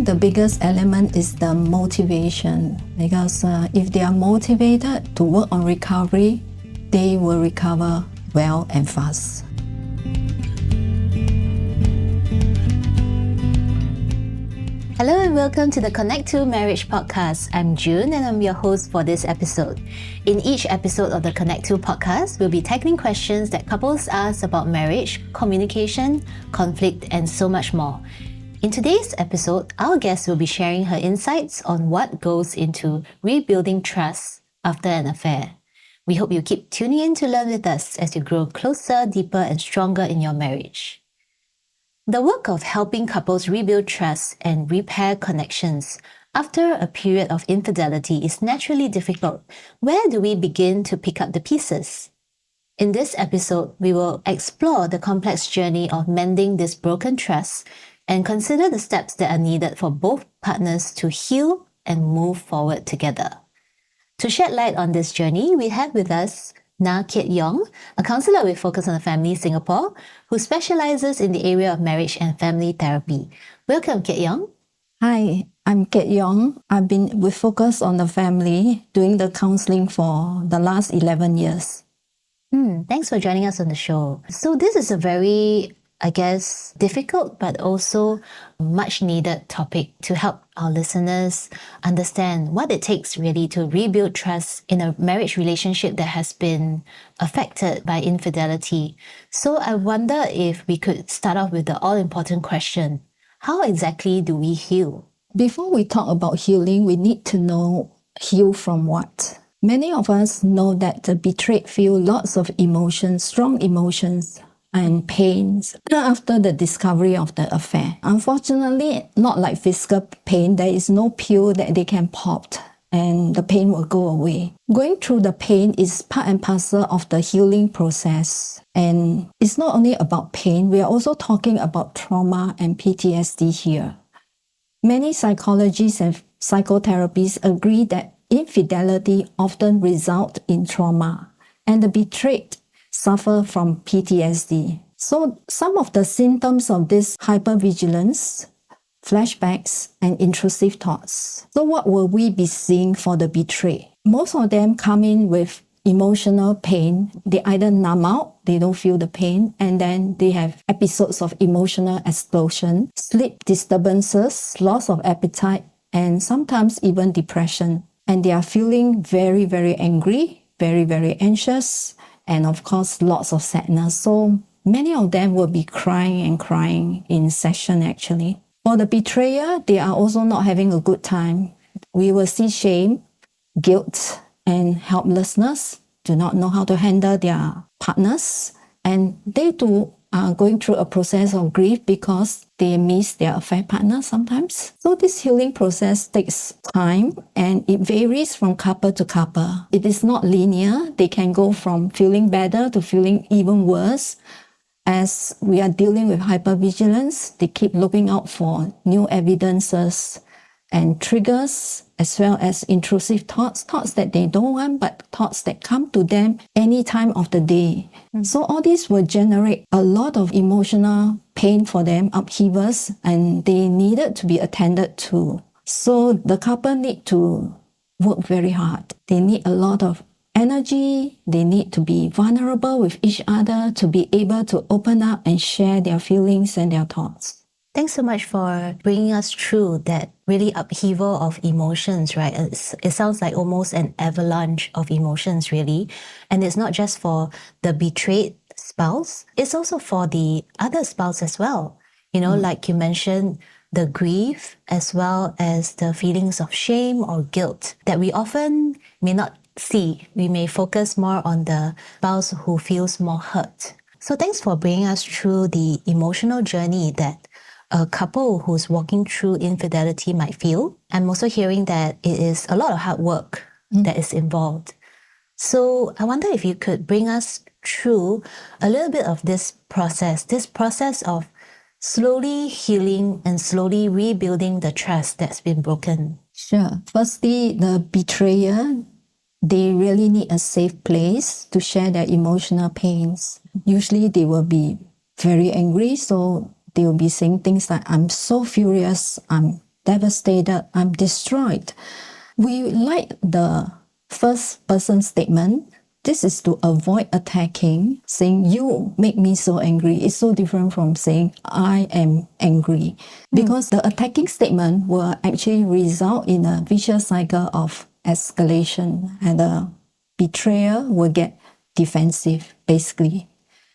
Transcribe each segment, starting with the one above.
think the biggest element is the motivation, because if they are motivated to work on recovery, they will recover well and fast. Hello and welcome to the Connect to Marriage podcast. I'm June and I'm your host for this episode. In each episode of the Connect to podcast, we'll be tackling questions that couples ask about marriage, communication, conflict, and so much more. In today's episode, our guest will be sharing her insights on what goes into rebuilding trust after an affair. We hope you keep tuning in to learn with us as you grow closer, deeper, and stronger in your marriage. The work of helping couples rebuild trust and repair connections after a period of infidelity is naturally difficult. Where do we begin to pick up the pieces? In this episode, we will explore the complex journey of mending this broken trust and consider the steps that are needed for both partners to heal and move forward together. To shed light on this journey, we have with us Kiat Yong, a counselor with Focus on the Family Singapore, who specializes in the area of marriage and family therapy. Welcome, Kiat Yong. Hi, I'm Kiat Yong. I've been with Focus on the Family doing the counselling for the last 11 years. Thanks for joining us on the show. So this is a very, difficult but also much needed topic to help our listeners understand what it takes really to rebuild trust in a marriage relationship that has been affected by infidelity. So I wonder if we could start off with the all-important question: how exactly do we heal? Before we talk about healing, we need to know heal from what. Many of us know that the betrayed feel lots of emotions, strong emotions, and pains after the discovery of the affair. Unfortunately, not like physical pain, there is no pill that they can pop and the pain will go away. Going through the pain is part and parcel of the healing process. And it's not only about pain, we are also talking about trauma and PTSD here. Many psychologists and psychotherapists agree that infidelity often results in trauma, and the betrayed suffer from PTSD. So some of the symptoms of this hypervigilance, flashbacks, and intrusive thoughts. So what will we be seeing for the betrayed? Most of them come in with emotional pain. They either numb out, they don't feel the pain, and then they have episodes of emotional explosion, sleep disturbances, loss of appetite, and sometimes even depression. And they are feeling very, very angry, very, very anxious, and of course, lots of sadness. So many of them will be crying in session actually. For the betrayer, they are also not having a good time. We will see shame, guilt, and helplessness, do not know how to handle their partners. And they too are going through a process of grief because they miss their affair partner sometimes. So this healing process takes time and it varies from couple to couple. It is not linear. They can go from feeling better to feeling even worse. As we are dealing with hypervigilance, they keep looking out for new evidences and triggers, as well as intrusive thoughts that they don't want, but thoughts that come to them any time of the day. So all this will generate a lot of emotional pain for them, upheavals, and they needed to be attended to. So the couple need to work very hard. They need a lot of energy. They need to be vulnerable with each other to be able to open up and share their feelings and their thoughts. Thanks so much for bringing us through that really upheaval of emotions, right? It sounds like almost an avalanche of emotions, really. And it's not just for the betrayed spouse, it's also for the other spouse as well. You know, like you mentioned, the grief as well as the feelings of shame or guilt that we often may not see. We may focus more on the spouse who feels more hurt. So thanks for bringing us through the emotional journey that a couple who's walking through infidelity might feel. I'm also hearing that it is a lot of hard work that is involved. So I wonder if you could bring us through a little bit of this process of slowly healing and slowly rebuilding the trust that's been broken. Sure. Firstly, the betrayer, they really need a safe place to share their emotional pains. Usually they will be very angry, so they will be saying things like, I'm so furious, I'm devastated, I'm destroyed. We like the first person statement. This is to avoid attacking, saying you make me so angry. It's so different from saying I am angry. Because the attacking statement will actually result in a vicious cycle of escalation, and the betrayer will get defensive, basically.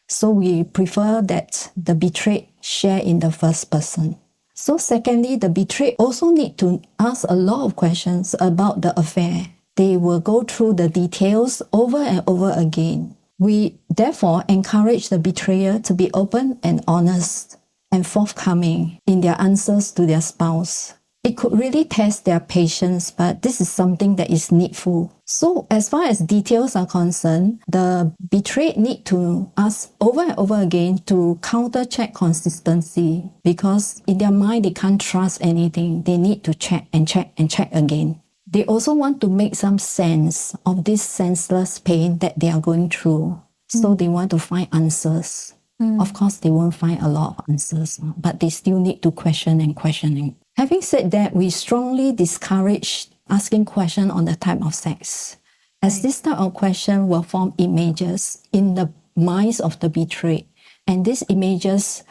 So we prefer that the betrayed share in the first person. So secondly, the betrayed also need to ask a lot of questions about the affair. They will go through the details over and over again. We therefore encourage the betrayer to be open and honest and forthcoming in their answers to their spouse. It could really test their patience, but this is something that is needful. So as far as details are concerned, the betrayed need to ask over and over again to counter-check consistency, because in their mind they can't trust anything. They need to check and check and check again. They also want to make some sense of this senseless pain that they are going through. So they want to find answers. Of course, they won't find a lot of answers, but they still need to question and question. Having said that, we strongly discourage asking questions on the type of sex, as this type of question will form images in the minds of the betrayed, and these images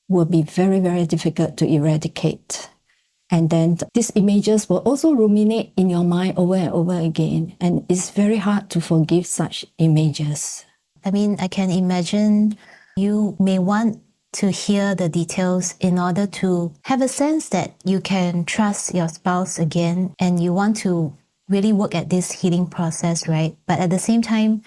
will be very, very difficult to eradicate. And then these images will also ruminate in your mind over and over again, and it's very hard to forgive such images. I mean, I can imagine you may want to hear the details in order to have a sense that you can trust your spouse again, and you want to really work at this healing process, right? But at the same time,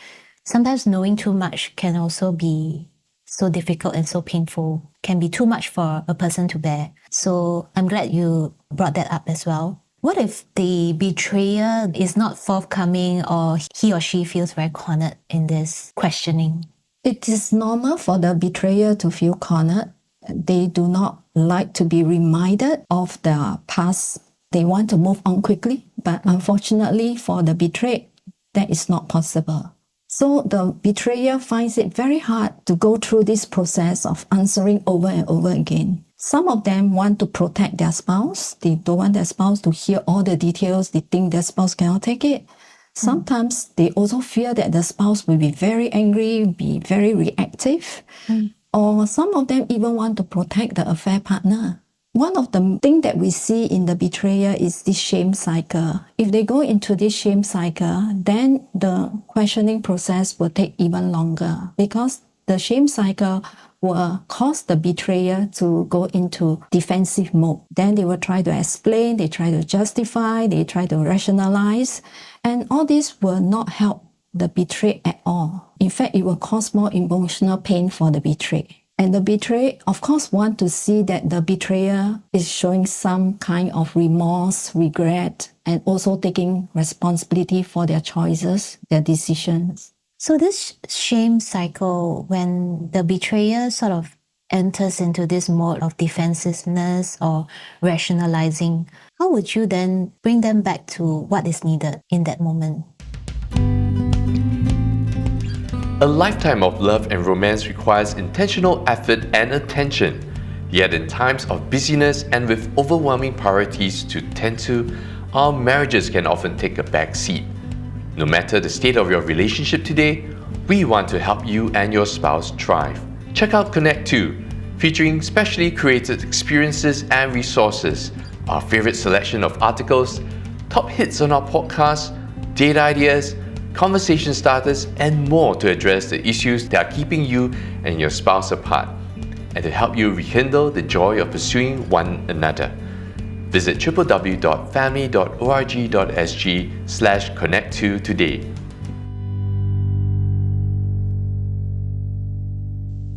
sometimes knowing too much can also be so difficult and so painful, can be too much for a person to bear. So I'm glad you brought that up as well. What if the betrayer is not forthcoming, or he or she feels very cornered in this questioning? It is normal for the betrayer to feel cornered. They do not like to be reminded of their past. They want to move on quickly, but unfortunately for the betrayed, that is not possible. So the betrayer finds it very hard to go through this process of answering over and over again. Some of them want to protect their spouse. They don't want their spouse to hear all the details. They think their spouse cannot take it. Sometimes they also fear that the spouse will be very angry, be very reactive, or some of them even want to protect the affair partner. One of the things that we see in the betrayer is this shame cycle. If they go into this shame cycle, then the questioning process will take even longer, because the shame cycle will cause the betrayer to go into defensive mode. Then they will try to explain, they try to justify, they try to rationalize, and all this will not help the betrayed at all. In fact, it will cause more emotional pain for the betrayed. And the betrayed, of course, want to see that the betrayer is showing some kind of remorse, regret, and also taking responsibility for their choices, their decisions. So this shame cycle, when the betrayer sort of enters into this mode of defensiveness or rationalizing, how would you then bring them back to what is needed in that moment? A lifetime of love and romance requires intentional effort and attention. Yet in times of busyness and with overwhelming priorities to tend to, our marriages can often take a back seat. No matter the state of your relationship today, we want to help you and your spouse thrive. Check out Connect 2, featuring specially created experiences and resources, our favorite selection of articles, top hits on our podcast, date ideas, conversation starters, and more to address the issues that are keeping you and your spouse apart, and to help you rekindle the joy of pursuing one another. Visit www.family.org.sg/connect2 today.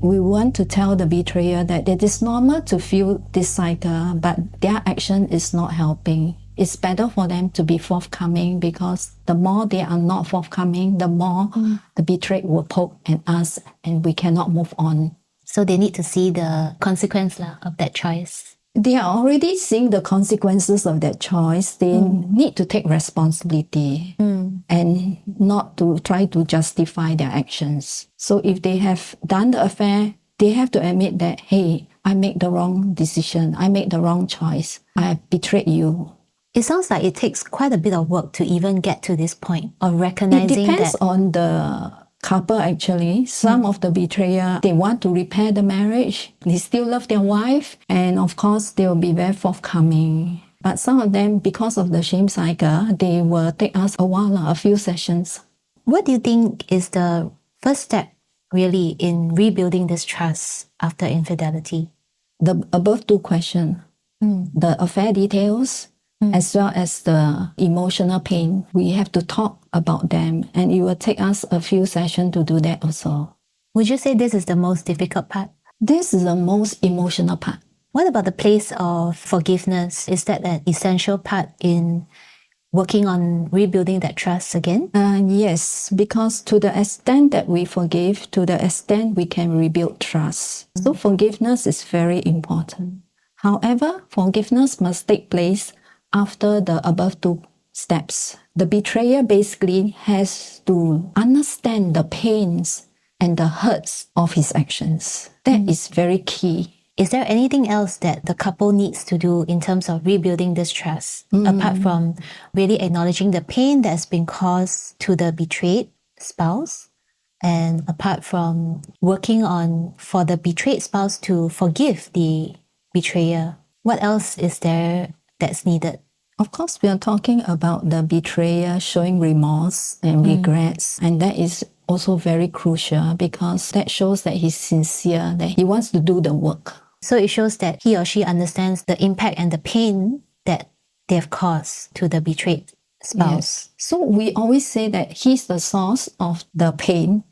We want to tell the betrayer that it is normal to feel this cycle, but their action is not helping. It's better for them to be forthcoming, because the more they are not forthcoming, the more the betrayed will poke and ask, and we cannot move on. So they need to see the consequence of that choice. They are already seeing the consequences of that choice. They need to take responsibility and not to try to justify their actions. So if they have done the affair, they have to admit that, hey, I make the wrong decision. I make the wrong choice. I have betrayed you. It sounds like it takes quite a bit of work to even get to this point of It recognizing depends that. on the couple actually. Some of the betrayer, they want to repair the marriage. They still love their wife. And of course, they will be very forthcoming. But some of them, because of the shame cycle, they will take us a while, a few sessions. What do you think is the first step really in rebuilding this trust after infidelity? The above two questions, the affair details, as well as the emotional pain, we have to talk about them. And it will take us a few sessions to do that also. Would you say this is the most difficult part? This is the most emotional part. What about the place of forgiveness? Is that an essential part in working on rebuilding that trust again? Yes, because to the extent that we forgive, to the extent we can rebuild trust. So forgiveness is very important. However, forgiveness must take place after the above two steps. The betrayer basically has to understand the pains and the hurts of his actions. That is very key. Is there anything else that the couple needs to do in terms of rebuilding this trust, apart from really acknowledging the pain that's been caused to the betrayed spouse, and apart from working on for the betrayed spouse to forgive the betrayer? What else is there that's needed? Of course, we are talking about the betrayer showing remorse and regrets, and that is also very crucial because that shows that he's sincere, that he wants to do the work. So it shows that he or she understands the impact and the pain that they have caused to the betrayed spouse. So we always say that he's the source of the pain.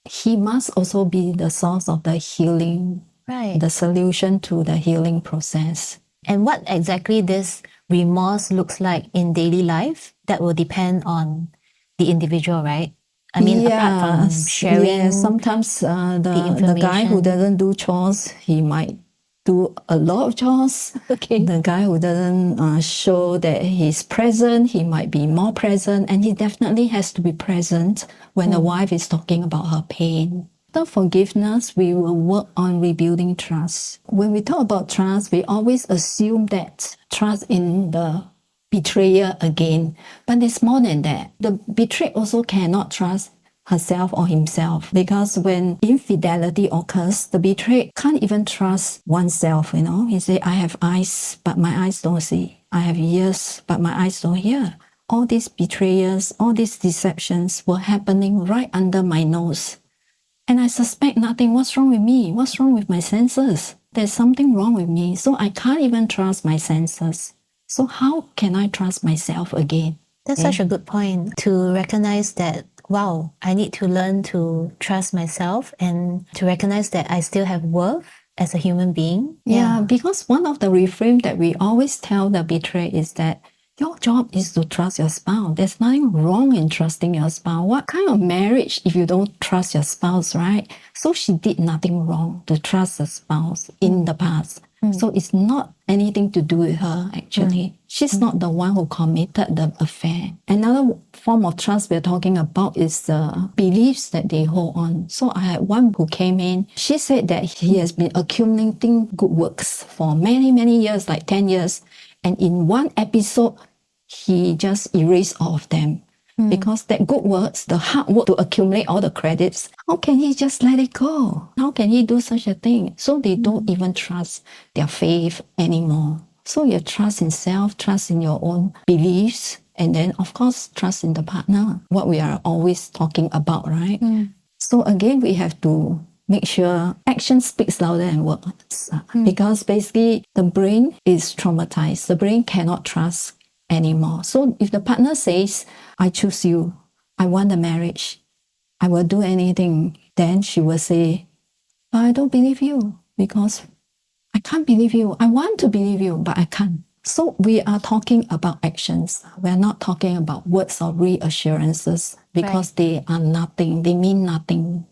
He must also be the source of the healing, Right. the solution to the healing process. And what exactly this remorse looks like in daily life, that will depend on the individual, right? I mean, apart from sharing sometimes the guy who information. doesn't do chores, he might do a lot of chores. Okay. The guy who doesn't show that he's present, he might be more present, and he definitely has to be present when the wife is talking about her pain. After forgiveness, we will work on rebuilding trust. When we talk about trust, we always assume that trust in the betrayer again. But it's more than that. The betrayed also cannot trust herself or himself because when infidelity occurs, the betrayed can't even trust oneself, He say, I have eyes, but my eyes don't see. I have ears, but my eyes don't hear. All these betrayers, all these deceptions were happening right under my nose. And I suspect nothing. What's wrong with me? What's wrong with my senses? There's something wrong with me. So I can't even trust my senses. So how can I trust myself again? That's such a good point to recognize that, wow, I need to learn to trust myself and to recognize that I still have worth as a human being. Yeah, because one of the reframe that we always tell the betrayed is that your job is to trust your spouse. There's nothing wrong in trusting your spouse. What kind of marriage if you don't trust your spouse, right? So she did nothing wrong to trust her spouse in the past. So it's not anything to do with her, actually. She's not the one who committed the affair. Another form of trust we're talking about is the beliefs that they hold on. So I had one who came in. She said that he has been accumulating good works for many, many years, like 10 years. And in one episode, he just erased all of them. Because that good works, the hard work to accumulate all the credits, how can he just let it go? How can he do such a thing? So they don't even trust their faith anymore. So you trust in self, trust in your own beliefs, and then of course, trust in the partner, what we are always talking about, right? So again, we have to make sure action speaks louder than words. Because basically the brain is traumatized. The brain cannot trust anymore. So if the partner says, I choose you, I want a marriage, I will do anything, then she will say, but I don't believe you because I can't believe you. I want to believe you, but I can't. So we are talking about actions. We're not talking about words or reassurances because they are nothing. They mean nothing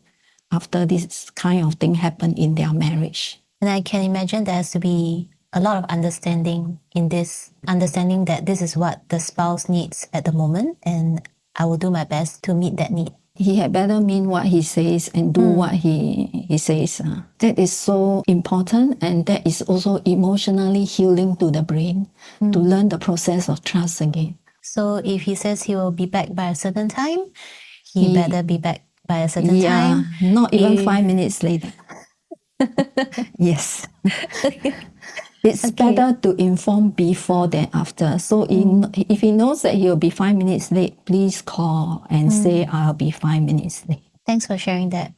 after this kind of thing happened in their marriage. And I can imagine there has to be a lot of understanding in this, understanding that this is what the spouse needs at the moment, and I will do my best to meet that need. He had better mean what he says and do what he says. That is so important, and that is also emotionally healing to the brain to learn the process of trust again. So if he says he will be back by a certain time, he better be back by a certain time. Not even 5 minutes later. Yes. It's better to inform before than after. So if he knows that he'll be 5 minutes late, please call and say, I'll be 5 minutes late. Thanks for sharing that.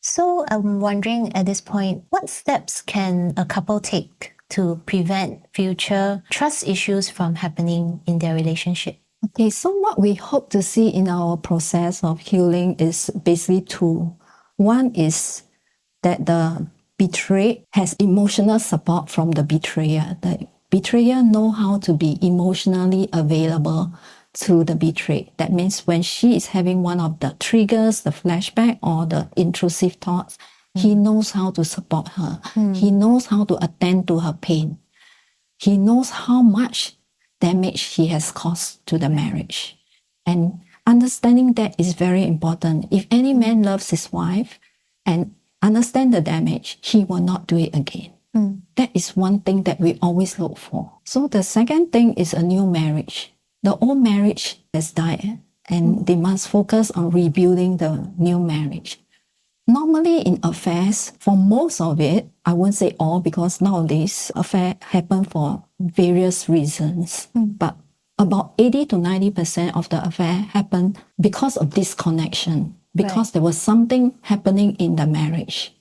So I'm wondering at this point, what steps can a couple take to prevent future trust issues from happening in their relationship? Okay, so what we hope to see in our process of healing is basically two. One is that the betrayed has emotional support from the betrayer. The betrayer know how to be emotionally available to the betrayed. That means when she is having one of the triggers, the flashback or the intrusive thoughts, he knows how to support her. He knows how to attend to her pain. He knows how much damage he has caused to the marriage. And understanding that is very important. If any man loves his wife and understand the damage, he will not do it again. That is one thing that we always look for. So the second thing is a new marriage. The old marriage has died and they must focus on rebuilding the new marriage. Normally in affairs, for most of it, I won't say all because nowadays affairs happen for various reasons, but about 80 to 90% of the affair happen because of disconnection, because there was something happening in the marriage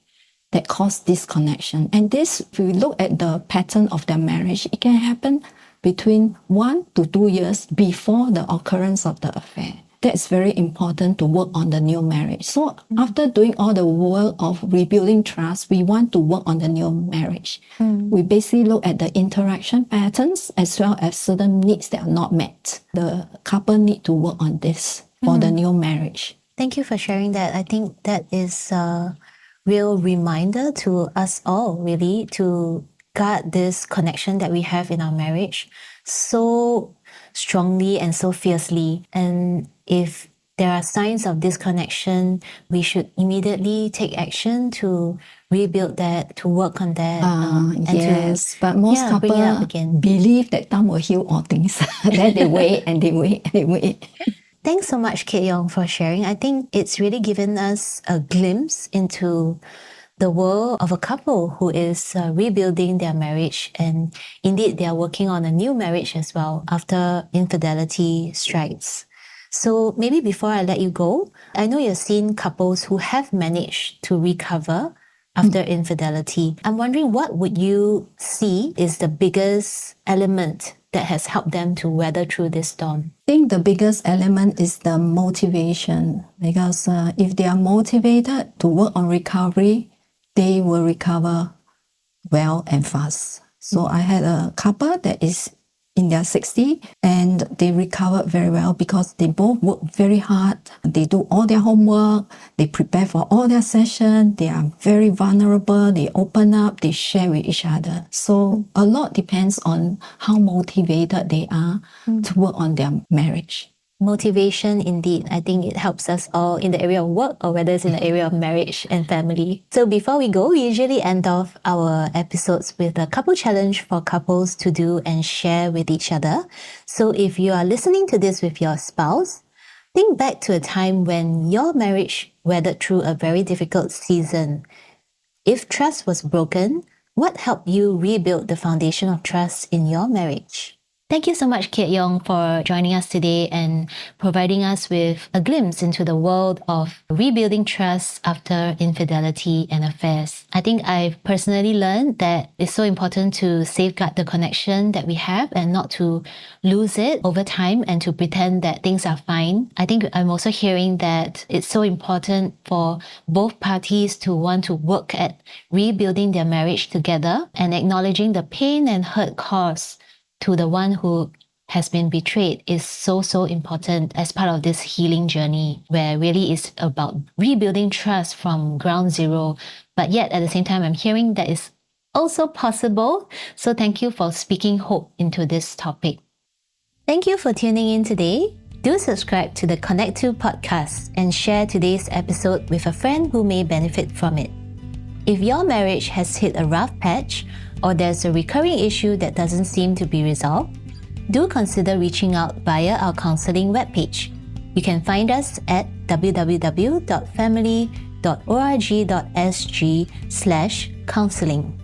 that caused disconnection. And this, if we look at the pattern of the marriage, it can happen between 1 to 2 years before the occurrence of the affair. That's very important to work on the new marriage. So after doing all the work of rebuilding trust, we want to work on the new marriage. We basically look at the interaction patterns as well as certain needs that are not met. The couple need to work on this for the new marriage. Thank you for sharing that. I think that is a real reminder to us all, really, to guard this connection that we have in our marriage so strongly and so fiercely. And if there are signs of disconnection, we should immediately take action to rebuild that, to work on that. But most bring it up couples again. believe that time will heal all things. Then they wait and they wait and they wait. Thanks so much, Kiat Yong, for sharing. I think it's really given us a glimpse into the world of a couple who is rebuilding their marriage, and indeed they are working on a new marriage as well after infidelity strikes. So maybe before I let you go, I know you've seen couples who have managed to recover after infidelity. I'm wondering, what would you see is the biggest element that has helped them to weather through this storm? I think the biggest element is the motivation, because if they are motivated to work on recovery, they will recover well and fast. So I had a couple that is in their 60s and they recovered very well because they both work very hard. They do all their homework, they prepare for all their sessions, they are very vulnerable, they open up, they share with each other. So a lot depends on how motivated they are to work on their marriage. Motivation, indeed. I think it helps us all in the area of work or whether it's in the area of marriage and family. So before we go, we usually end off our episodes with a couple challenge for couples to do and share with each other. So if you are listening to this with your spouse, think back to a time when your marriage weathered through a very difficult season. If trust was broken, what helped you rebuild the foundation of trust in your marriage? Thank you so much, Kiat Yong, for joining us today and providing us with a glimpse into the world of rebuilding trust after infidelity and affairs. I think I've personally learned that it's so important to safeguard the connection that we have and not to lose it over time and to pretend that things are fine. I think I'm also hearing that it's so important for both parties to want to work at rebuilding their marriage together and acknowledging the pain and hurt caused to the one who has been betrayed is so important as part of this healing journey, where really it's about rebuilding trust from ground zero. But yet at the same time, I'm hearing that is also possible. So thank you for speaking hope into this topic. Thank you for tuning in today. Do subscribe to the Connect to podcast and share today's episode with a friend who may benefit from it. If your marriage has hit a rough patch or there's a recurring issue that doesn't seem to be resolved, do consider reaching out via our counselling webpage. You can find us at www.family.org.sg/counselling.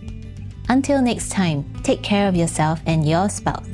Until next time, take care of yourself and your spouse.